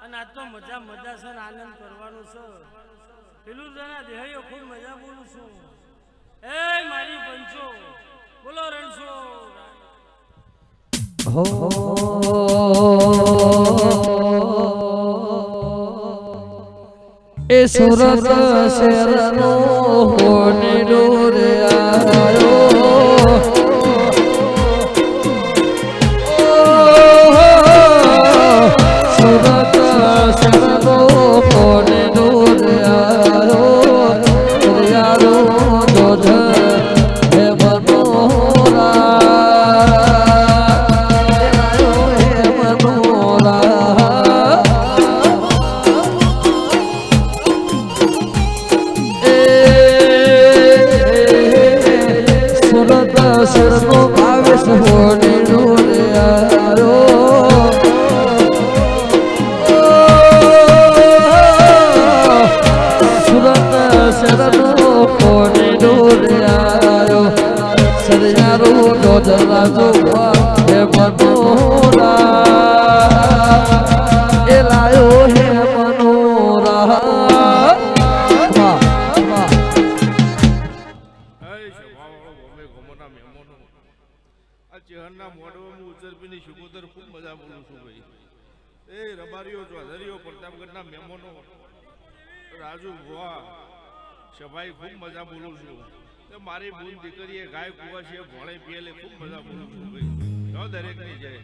અને આ તો મજા મજા છે, આનંદ કરવાનું છે. પેલું જણા દેહયો ખૂબ મજા બોલું છું. એ મારી પંચો બોલો રણછો એ સુરત શહેરનો હોનેડો રે આયો સુરત શહેરનો હોનેડો રે આયો યારો દોધ હે મનોરા શરનો આવેશ હોને ડોરે આરો સુરત શરનો હોને ડોરે આરો સરયારો ડોજરા જોવા હે મનોરા એ લાયો હે મનોરા ચહેરના મોઢવામાં ઉતરપીની શુકોદર ખૂબ મજા બોલું છું ભાઈ. એ રબારીઓ ચોધરીઓ પ્રતાપગઢના મહેમાનો રાજુ ભુવા સભાઈ ખૂબ મજા બોલું છું. મારી બૂન દીકરીએ ગાય કુવા છે ભોળે પીએલે ખૂબ મજા બોલું છું ભાઈ. દરેક ની જાય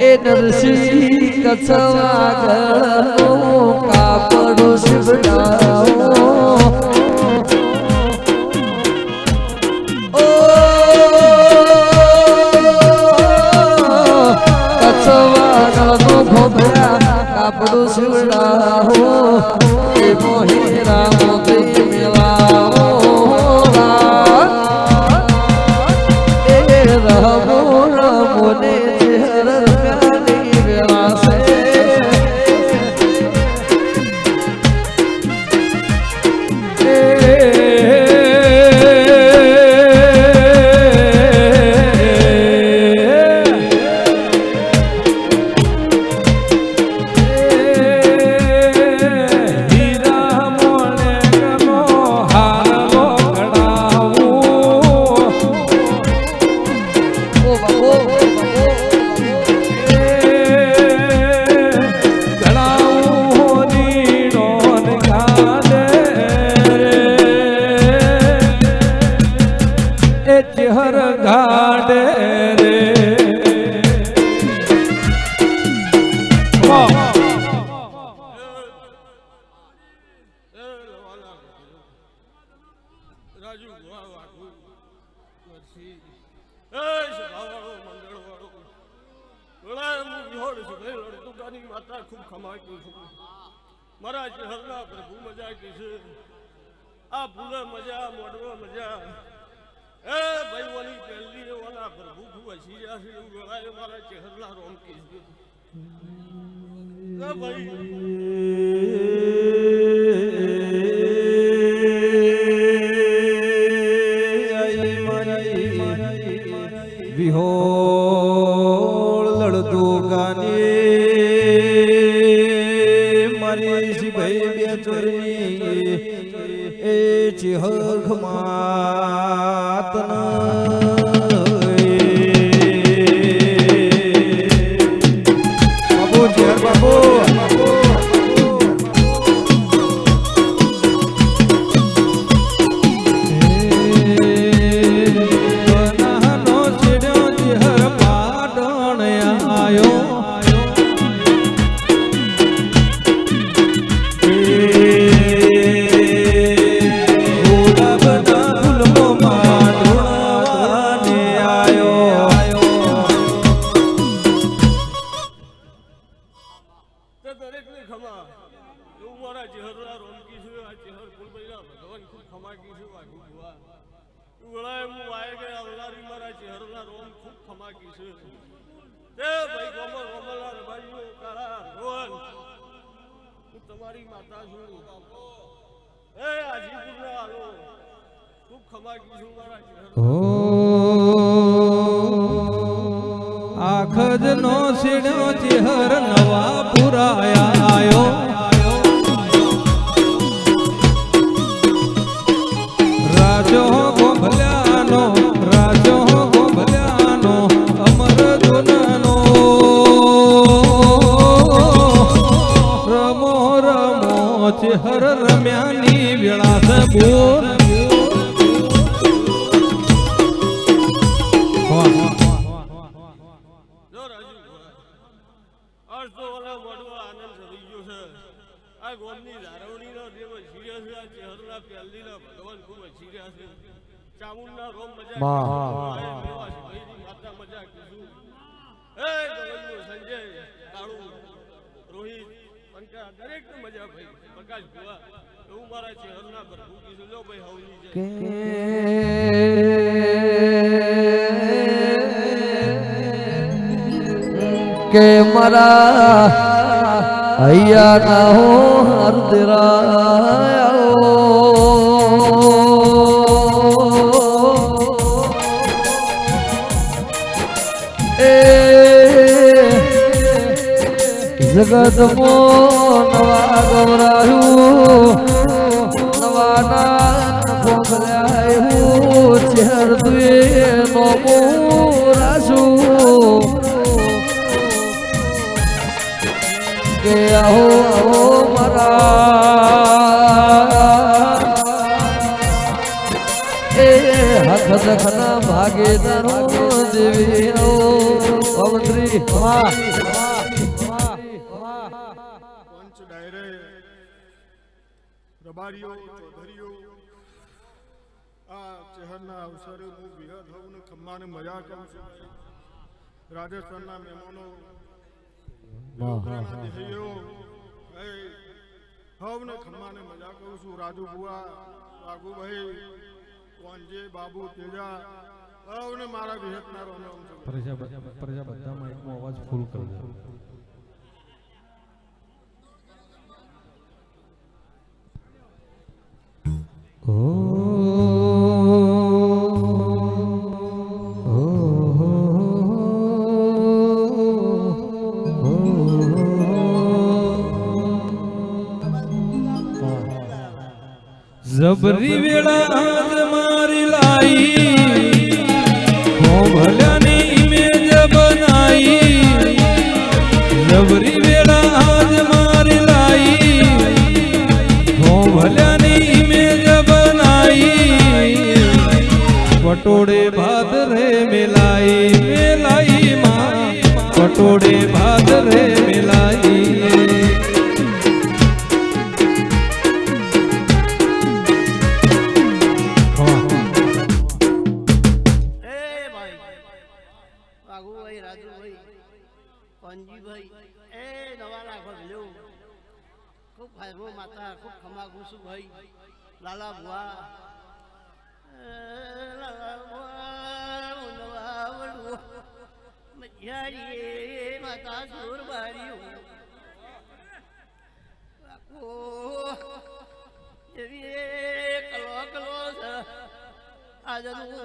એ નરસિંહ કચવાગળનો કાપડો શિવડાવો કાપડું શિવડાવો એ મોહી રામો મિલાવો એ રમો રમો ને ચહેર કાની વેળાશે હર ગાડે રે રાજુ ભુવા વાઘુ વર્ષી એ સભાવાળો મંગળવાળો ગળાએ હું વિહોડ છું ભાઈ લડતુકાની માતા ખૂબ ખમાકી છું. મારા ચહેરના પ્રભુ મજા કી છે. આ ભૂલે મજા મોડવા મજા એ ભાઈ ઓલી પહેલી ઓલા પ્રભુ ખૂબ હસી રહ્યા છે એવું ગળાએ મારા ચહેરના રોમ કી છે. ભાઈ વિહોળ લડતો ગાને મારી સિભાઈ બે ચોરની એ ચિહખ માતન બાબુ ચેર બાબુ તમારી માતા છું. એ આજીપુર આલો ખૂબ ખમા કીધું મારા આખજ નો સીડ્યો ચેહર નવા પુરાયો રાજો ગોભલ્યાનો અમર દુનનો રમો રમો ચેહર રમ્યાની વેળા બોલ જો રાજુ આજ તો ઓલા મોઢવા આનંદ થઈ ગયો છે આ ગોમની ધારવણીનો દેવ સિરિયસ છે આ ચહેરના પહેલીના ભગવાન ખૂબ સિરિયસ છે ચામુંડના રોમ મજા માતા મજા કીધું એ ગોવિંદ સંજય કાળુ રોહિત પંકા દરેક મજા ભાઈ પ્રકાશ ભુવા હું મારા ચહેરના પ્રભુ કીધું લો ભાઈ હવની છે કે મારા હૈયા ના હો હરદરાયો એ જગત મો નવા ગવરાયું નવા નાન ભોગલાયું ચેર દુએ નો મોરાશું કે આહો આહો મારા એ હાથ દખના ભાગે તારો દેવી ઓ પવત્રી વાહ પંચ ડાયરે રબારીઓ ચૌધરીઓ આ ચહેરના અવસરે હું વિહદ હોઉં ને ખમ્માને મજા કરું છું રાજસ્થાનના મહેમાનો હવને ખમ્માને મજા કરું છું રાજુ બુઆ રાઘુભાઈ કોંજે બાબુ તેજા હવને મારા વિહતના રોમ પ્રજા બધા માઇકમાં અવાજ ફૂલ કરી દે જબરી વેળા આજ મારી લાઈ ભોભલ્યાની ઇમેજ બનાઈ જબરી વેળા આજ મારી લાઈ ભોભલ્યાની ઇમેજ બનાઈ પટોળે ભાત રે મેલાઈ માં પટોળે ભાત રે મેલાઈ ભાઈ રાજુભાઈ પંજીભાઈ એ નવા લાખો ભેલો ખૂબ ફાયદો માતા ખૂબ ખમા ગુસુ ભાઈ લાલા ભુવા નવા વડવો મજારી માતા સુરબારીઓ એવી કલો કલો છે આજનું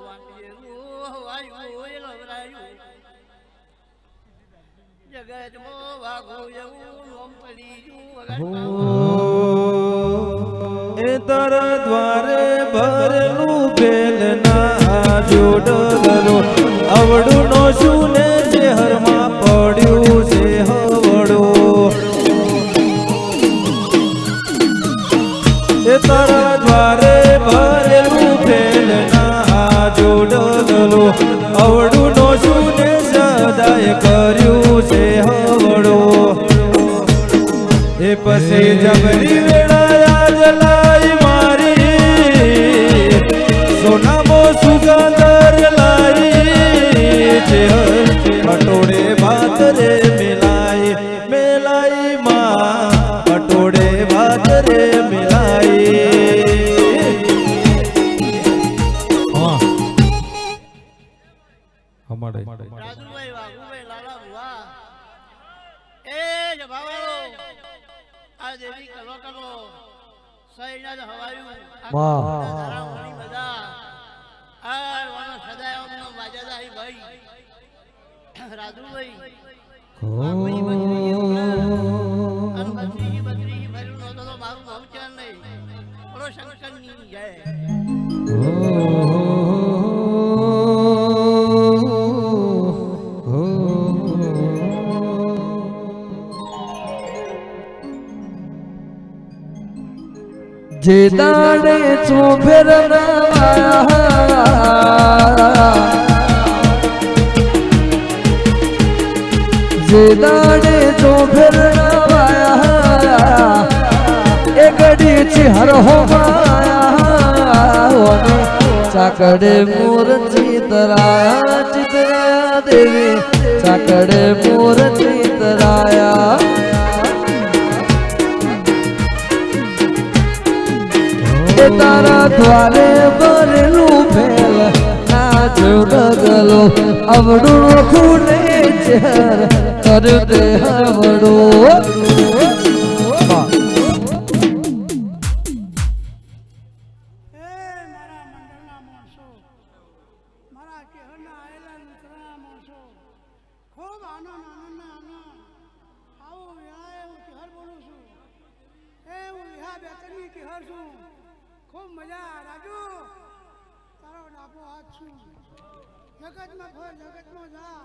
વાંકેલું વાયું એ લવરાયું જગતમાં વાઘો એવું લોમ પડી ગયું એ તારા દ્વારે ભરેલું બેલ ના જોડલો અવડું નો શું ને શહેરમાં પડ્યું છે હવડું એ તારા દ્વારે ભરેલું બેલ ના જોડલો અવડું નો શું ને સદાય કર્યું છે હવડું એ પછી જબરી વેળા જલાઈ મારી સોનામો સુગંદર લાઈ છે પટોળે ભાત રે મેલાઈ માં પટોળે ભાત રે મેલાઈ રાજુભાઈ વાઘુભાઈ લાલા ભુવા એ જભાવાળો આ દેવી કલો કલો સૈના જ હવાયું વાહ. ઘણી બધા આ વાના સદાય અમનો માજાદાઈ ભાઈ રાજુભાઈ ઓ બજરી બજરી ભર્યું નહોતો તો મારું નામ છે નહીં બોલો શંકરની જય જે દાડે ચોફેર જે દાડે ચોફેર એ ગડી છે હર હો ચાકડે મોર ચિતરાયા ચિતરાયા દેવી ચાકડે મોર ચિતરાયા તારા દ્વારે ભરેલું ફેલ નાચો ડગલો અવડું ખૂને ચહેર કર દે હવડો મારા મંડળના માણસો મારા કહેરના આયેલા મિત્રના માણસો ખૂબ આનંદ આવો વેળાએ હું કહેર બોલું છું હું વિહા બેતરની કહેર છું ખૂબ મજા રાજુ તારો ડાબો હાથ છું જગતમાં ફર જગતમાં જા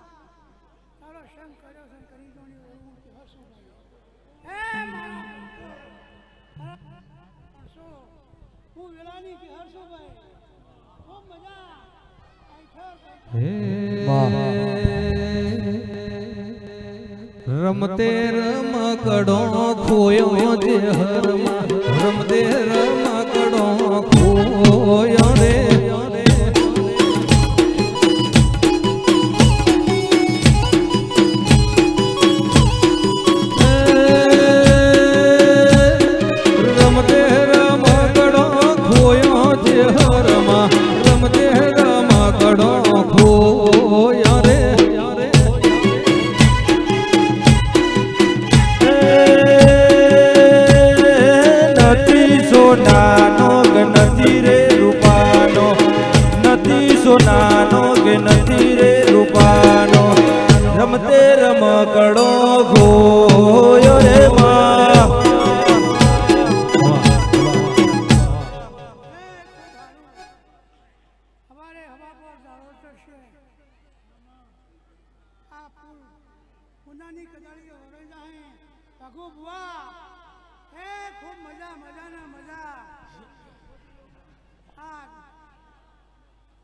તારો સંગ કર્યો છે કરી દોણી હું કહેર છું હું વેળાની કહેર છું ભાઈ ખૂબ મજા રમતે રમકડો ખોયો જે હરમાં રમતે રમકડો ખોયો રે રમતે રમકડો ખોયો જે હરમાં રમતે રમકડો ખોયો રે સોનાનો કે નથી રે રૂપાનો નથી સોનાનો કે નથી રે રૂપાનો રમતે રમકડો ગોયો રે માં हमारे हवा पर दारो चढ़શે આ ફૂલ ઉનાની કદાળી ઓરે જાય ભગો બુઆ ખૂબ મજા મજાના મજા આ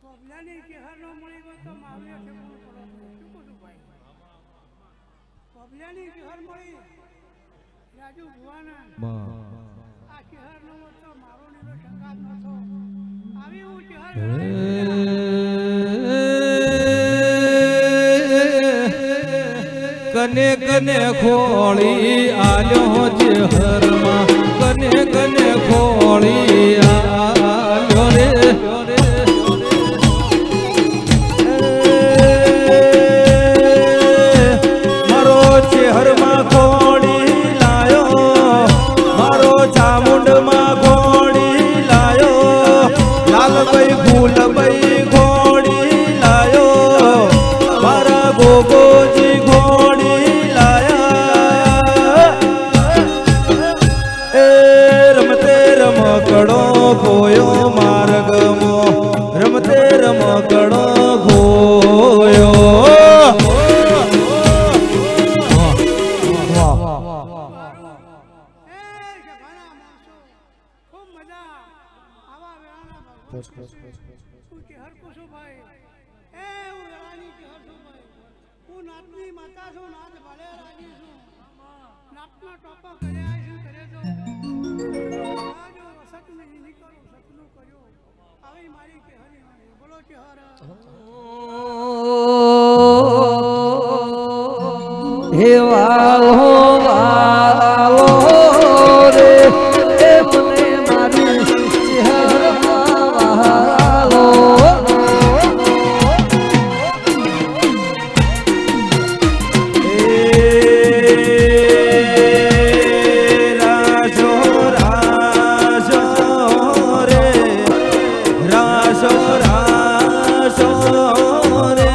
પબલાની કેહર ન મળી ગયો તો માવલે છે કોણ પડો શું કહું ભાઈ પબલાની કેહર મળી રાજુ ભુવાના આ કેહર ન મળતો તો મારો નીલો સંગાત નતો આવી હું કેહર કને કને ખોળી આલ્યો જે હરમાં કને કને ખોળી આલ્યો રે મારો ચહેરમાં ખોળી લાયો મારો ચામુંડમાં ખોળી લાયો લાલભાઈ ફૂલભાઈ ખોળી લાયો મારા ગોગોજી ઘોડી લાયા એ રમતે રમકડો ખોયો માર્ગમો રમતે રમકડો ખોયો ખૂબ મજા આવા વેળાના ભગવાન તું કેહર કુસુ ભાઈ હું વેળાની કેહર છું ભાઈ હું નાતની માતા છું નાત ભલે રાજી છું નાતનો ટોપો કર્યા છું કરે તો જો સતનું નહીં કરું સતનું કર્યું આવી મારી કેહરી બોલો કેહર હે વાલો વાલો રે એ મને મારી ચહેરમાં વાલો રાજો રાજો રે રાજો રાજો રે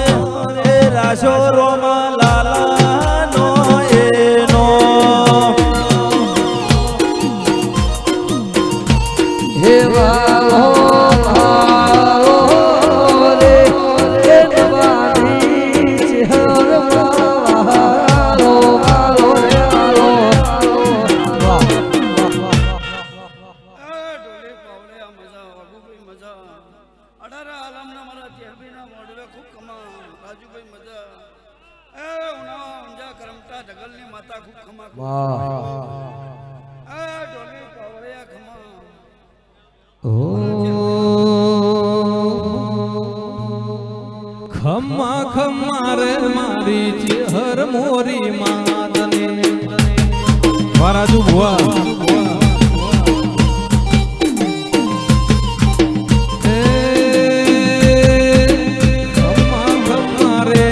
રાજો રોમા ઢગલની માતા ખૂબ ખમા વાહ આ ઢોલી પાવળિયા ખમા ખમ્મા ખમ્મા રે મારી ચેહર મોરી માતને વારાજુ ભુવા ખમ્મા ખમ્મા રે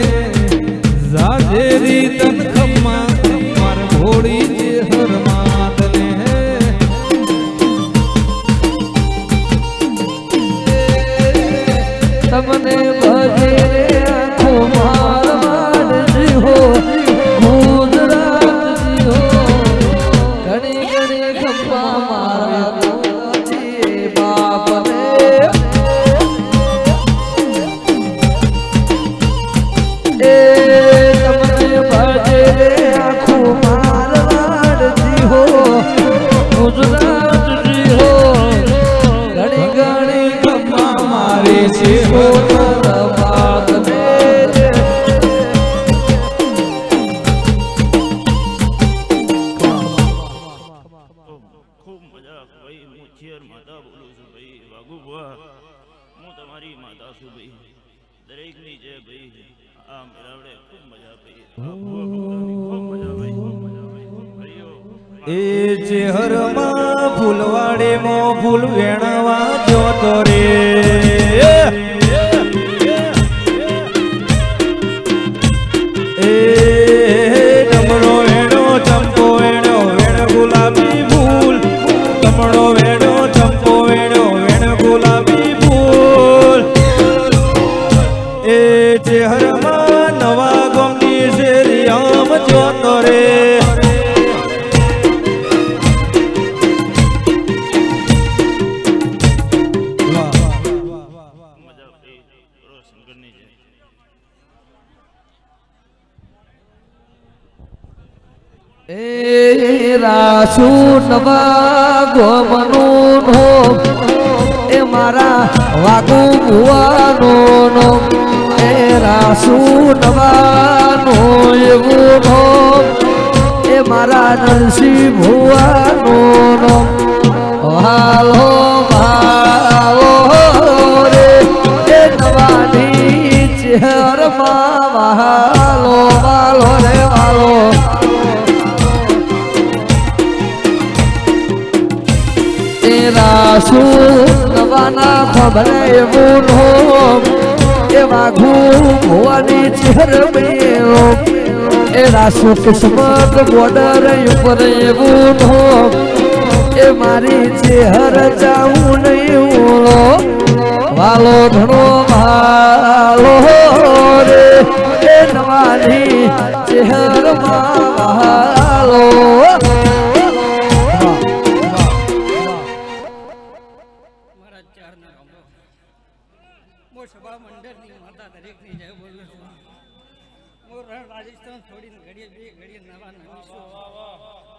જાજેરી તન ખમ્મા માર ભોળી ચેહર માતને તમને ભજે રે આખો માર મારજી હો ગુજરાત જી હો ઘણી ઘણી ખમ્મા મારા ગોજી બાપ રે એ તમને ભજે રે આખો માર મારજી હો ગુજરાત જી હો ઘણી ઘણી ખમ્મા મારી છે ખૂબ મજા ભાઈ હું ચેર માતા બોલું છું ભાઈ વાઘુ બુઆ હું તમારી માતા છું ભાઈ દરેકની જય ભાઈ આ મેળાવડે ખૂબ મજા ભાઈ ખૂબ મજા ભાઈ ભાઈઓ એ ચેહરમાં ફૂલવાડીમાં ફૂલ વેણવા જોતો રે એ ડમરો વેણો ચંપો વેણો વેણ ગુલાબી ફૂલ ડમરો વેણો ચંપો વેણો વેણ ગુલાબી ફૂલ એ ચેહરમાં નવા ગમની શેરી આમ જોતો રે મજા ભાઈ કરો શંકરની જય એ રાસુ નવા ગોમનું નો એ મારા વાગુ ભુવાનું નો એ રાસુ નવાનો એવું નો એ મારા નરસિંહ ભુવાનું નો હાલો ભાવો રે એ નવાની ચહેરમાં વાલો વાલો રે વાલો રાસુ નવાના ખબરે એવું નો એ વાઘુ ભુવાની ચહેર મેળો એ રાસુ કિસ્મત બોર્ડર ઉપર એવું નો એ મારી ચહેર જાઉં નહીં ઉલો વાલો ઘણો ભાલો રે એ નવાની ચહેરમાં વાલો મારા ચારના રામો હું સભા મંડળની માતા દરેકની જય બોલું છું હું રણ રાજસ્થાન છોડીને ઘડીએ બે ઘડીએ નવા નમીશું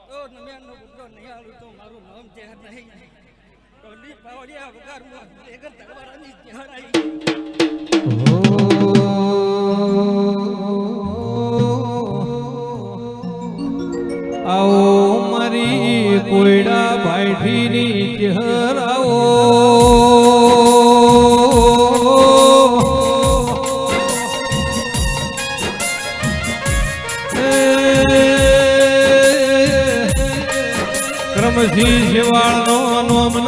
તો નમ્યાનો પુત્ર નહીં આવું તો મારું નામ ચહેર નહીં ટોલી પાવડિયા વગારમાં બેગર તલવારાની ચહેર આવી આવો મારી કોયડા ભાઈઠીની ચહેર આવો ક્રમસિંહ શેવાળનો નોમન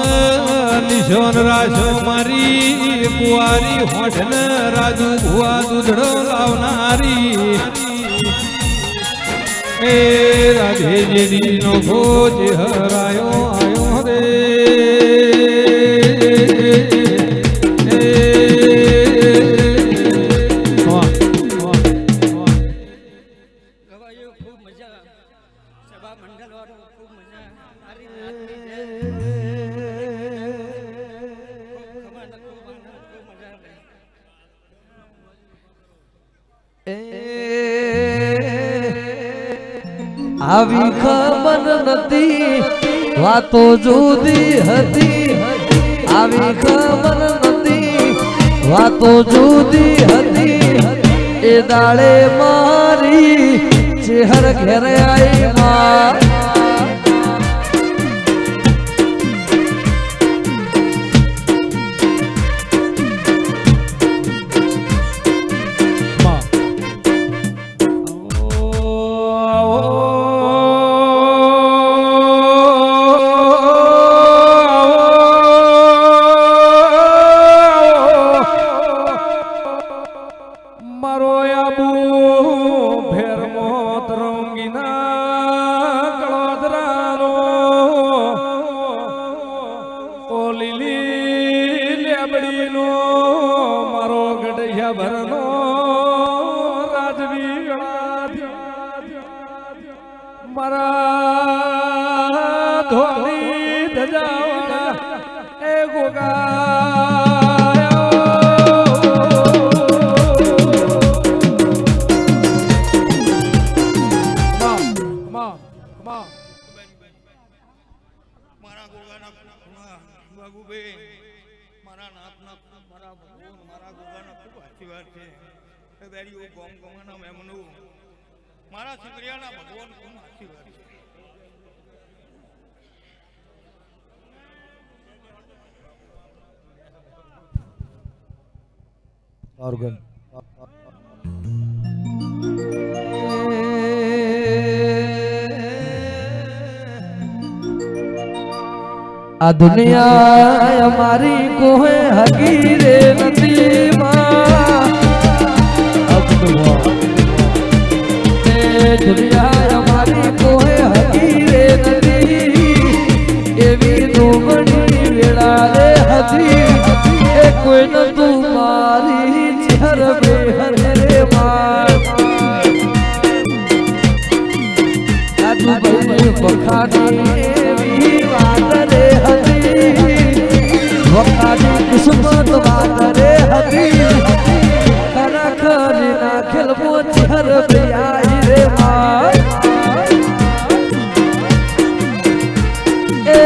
નિશાન રાશો મારી કુંવારી હોઠન રાજુ ભુવા દૂધડો લાવનારી એ રાધે જેદી નો ભોજ હરાયો આયો રે ગવાયો ખૂબ મજા સભા મંડળ વાળો ખૂબ મજા મારી નાતની જય ખૂબ ખમાન ખૂબ આનંદ ખૂબ મજા આવી આવી ખબર નથી વાતો જુદી હતી આવી ખબર નથી વાતો જુદી હતી એ દાડે મારી ચેહર ઘેરે આઈ માં મારા ધોળી ધજાઓના એ મારા ગોગાના વાઘુભાઈ મારા નાથના મારા ભગવાન મારા ગોગાના ખૂબ આશીર્વાદ છે એ બેરીઓ ગોમ ગમાના મેમનું મારા સિકરિયાના ભગવાન ખૂબ આશીર્વાદ છે ઓર્ગન આ દુનિયા અમારી કોઈ હકી રે નથી માં દુનિયા અમારી કોઈ હકી રે નથી એવી દુબળી વેળા રે હતી એ કોઈ નતું મારી ચહેર બેહર રે માર આજુ ભાઈ બખાની એવી વાત રે વખાની કિસ્મત વાત રે હતી ખરેખર નાખેલ ચહેર બેહાઈ રે માર એ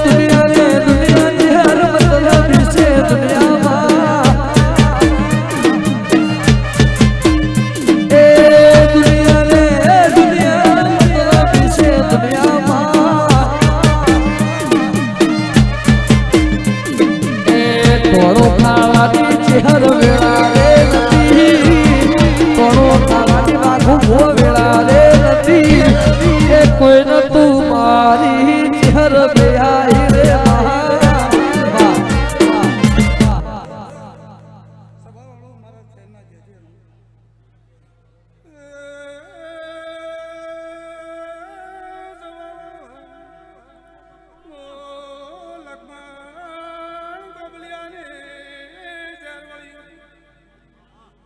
દુનિયાની હર મતલબ છે દુનિયામાં એ દુનિયા મતલબ છે દુનિયામાં એ થોડો ખાવાની ચહેર વેળા રે નથી થોડો ખાવાની વાઘો વેળા રે નથી એ કોઈ નતું મારી ચહેર બેહાઈ રે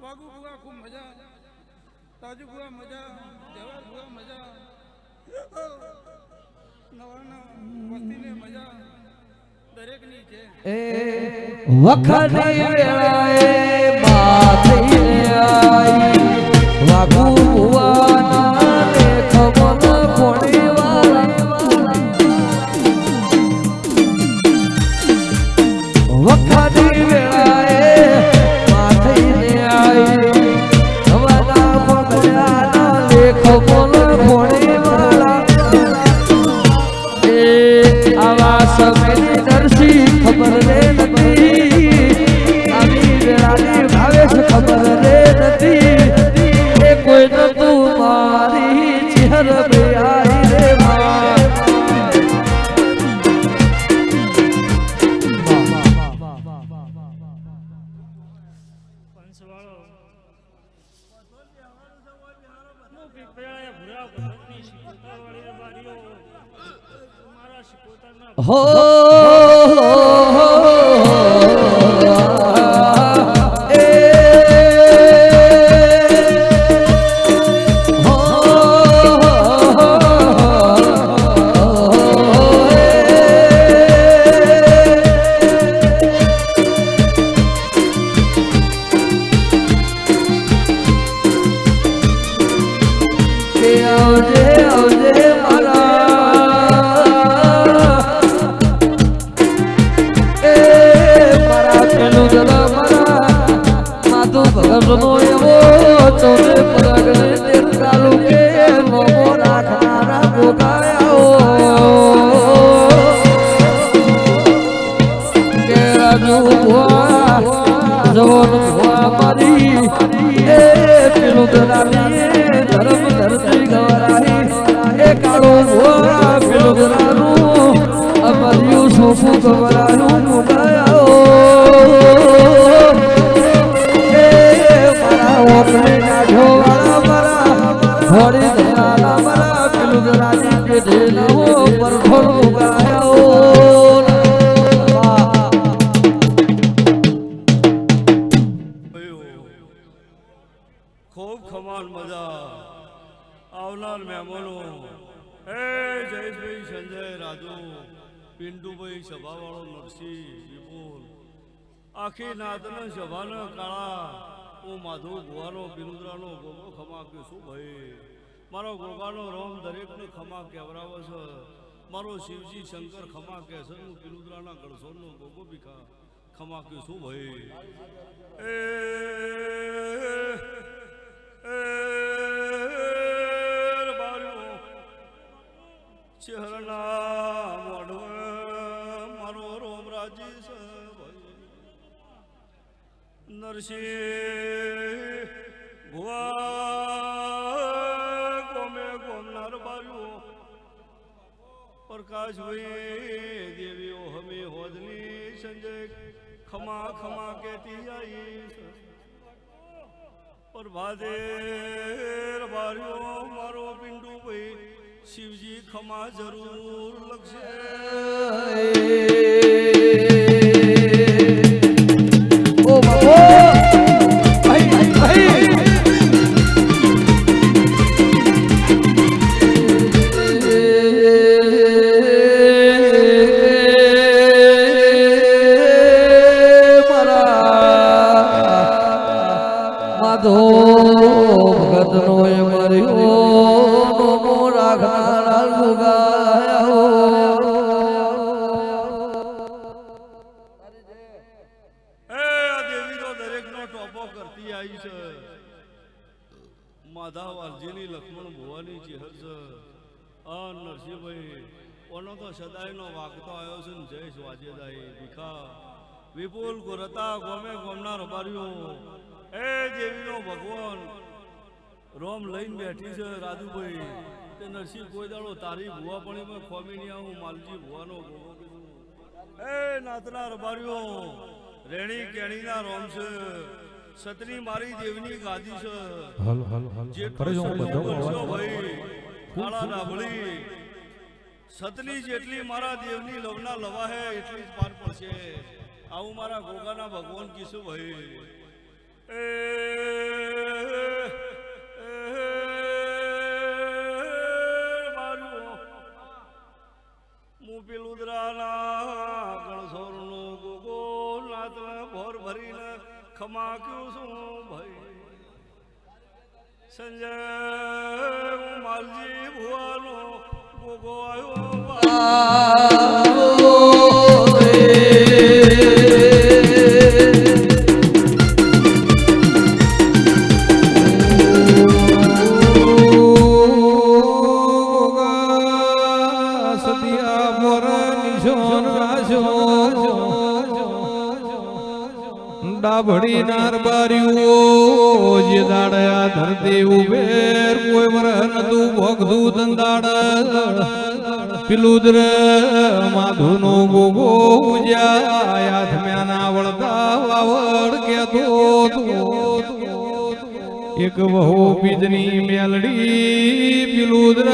વાગુ ભુવા ખૂબ મજા તાજુ ભુવા મજા જવા ભુવા મજા નવાના વસ્તીને મજા દરેકની છે વખની વેળાએ માથે આઈ વાગુ ભુવાના લેખ મન કોણી વાળા વખની વેળાએ સમયની દર્શી ખબર રે નથી આવી વેળાની ભાવેશ ખબર રે નથી એ કોઈ નતું મારી ચહેર બેહાઈ રે હો ભગવનો એવો ચોરે પરાગણે તેર તાલુકે પેઢીનો પરખો ગાયો ખૂબ ખમાન મજા આવનાર મહેમાનો એ જયેશભાઈ સંજય રાજુ પિન્ટુભાઈ સભાવાળો નરસિંહ વિપુલ આખી નાતના સભાના કાળા હું માધવ ભુવાનો બિનુદરાનો ગોગો ખમા કે શું ભાઈ મારો ગોગાનો રોમ દરેકને ખમા કેવરાવે છે મારો શિવજી શંકર ખમા કે છે હું બિનુદરાના ગળસોરનો ગોગો ભીખા ખમા કે શું ભાઈ ચહેરના મોઢવે મારો રોમ રાજી છે નરસિંહ ભુવા ગોમે ગોમનાર બાર્યું પ્રકાશભાઈ દેવીઓ હમે હોદની સંજય ખમા ખમા કેતી આવી પ્રભાદેર બાર્યો મારો પિન્ટુભાઈ શિવજી ખમા જરૂર લખશે ઓ બાપો ભાઈ ભાઈ માધો ભગતનો એ મર્યો નમો રાખનારા લુગાયો માધા વાલજીની લક્ષ્મણ ભુવાની ચેહર છે આ નરસિંહભાઈ ઓનો તો સદાયનો વાગતો આવ્યો છે ને જયેશ વાજેદાઈ ભીખા વિપુલ ગોરતા ગોમે ગોમના રબારીઓ એ દેવીનો ભગવાન રોમ લઈને બેઠી છે રાજુભાઈ તે નરસિંહ કોઈ દાડો તારી ભુવા પણ ખોમી નહીં આવું માલજી ભુવાનો ગોગો કીધું એ નાતના રબારીઓ રેણી કેણીના રોમ છે સતની મારી દેવની ગાદી છે હાલો હાલો હાલો કરે જો ભાઈ કાળા ડાબળી સતની જેટલી મારા દેવની લવના લવા હે એટલી જ પાર પડશે આવું મારા ગોગાના ભગવાન કીશું ભાઈ હું પેલુદરાના ગણસોરનો ગોગો નાત ભોર ભરીને ખમા ક્યું છું ભાઈ સંજય હું માલજી ભુવાનો ગોગો ડાભડી નાર બાર્યું જે દાડ્યા ધરતી ઉભેર કોઈ વરહ નતું ભોગતું ધંધાડ પિલુદ્ર માધુનો ગોગો ઉજ્યા આથમ્યાના વળતા વાવડ કેતો એક બહુ બીજની મેલડી પિલુદ્ર